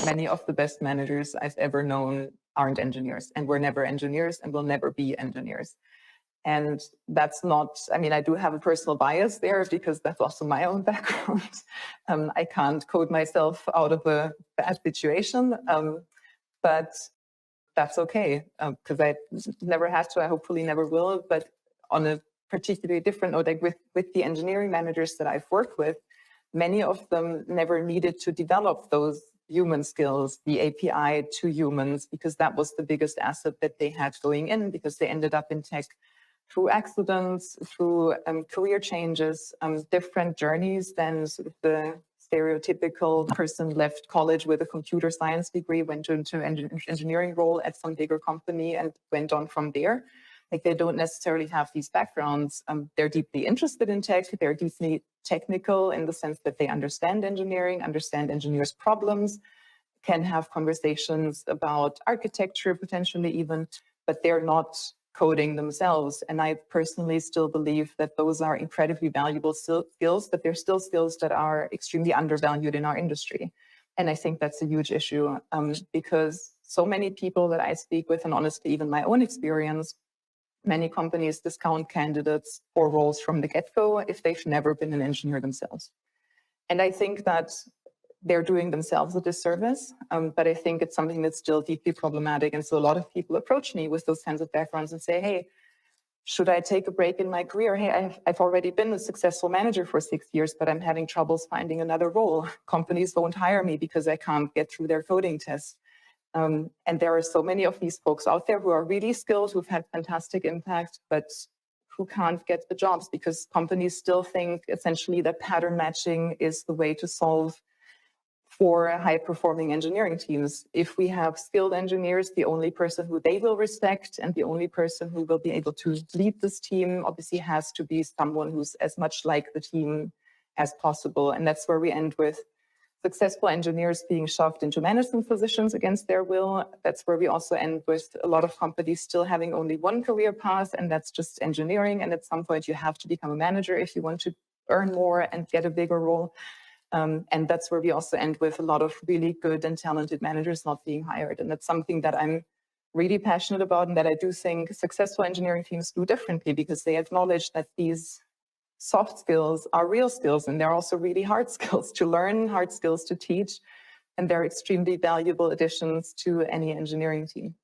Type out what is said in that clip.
many of the best managers I've ever known aren't engineers and were never engineers and will never be engineers. And that's not, I mean, I do have a personal bias there because that's also my own background. I can't code myself out of a bad situation, but that's okay because I never had to, I hopefully never will. But on a particularly different note, like with the engineering managers that I've worked with, many of them never needed to develop those human skills, the API to humans, because that was the biggest asset that they had going in, because they ended up in tech through accidents, through career changes, different journeys than sort of the stereotypical person left college with a computer science degree, went into an engineering role at some bigger company and went on from there. Like they don't necessarily have these backgrounds. They're deeply interested in tech. They're deeply technical in the sense that they understand engineering, understand engineers' problems, can have conversations about architecture potentially even, but they're not coding themselves. And I personally still believe that those are incredibly valuable skills, but they're still skills that are extremely undervalued in our industry. And I think that's a huge issue because so many people that I speak with, and honestly, even my own experience, many companies discount candidates for roles from the get-go if they've never been an engineer themselves. And I think that they're doing themselves a disservice, but I think it's something that's still deeply problematic. And so a lot of people approach me with those kinds of backgrounds and say, hey, should I take a break in my career? Hey, I've already been a successful manager for 6 years, but I'm having troubles finding another role. Companies won't hire me because I can't get through their coding tests. And there are so many of these folks out there who are really skilled, who've had fantastic impact, but who can't get the jobs because companies still think essentially that pattern matching is the way to solve for high-performing engineering teams. If we have skilled engineers, the only person who they will respect and the only person who will be able to lead this team obviously has to be someone who's as much like the team as possible. And that's where we end with successful engineers being shoved into management positions against their will. That's where we also end with a lot of companies still having only one career path, and that's just engineering. And at some point, you have to become a manager if you want to earn more and get a bigger role. And that's where we also end with a lot of really good and talented managers not being hired. And that's something that I'm really passionate about and that I do think successful engineering teams do differently because they acknowledge that these soft skills are real skills and they're also really hard skills to learn, hard skills to teach, and they're extremely valuable additions to any engineering team.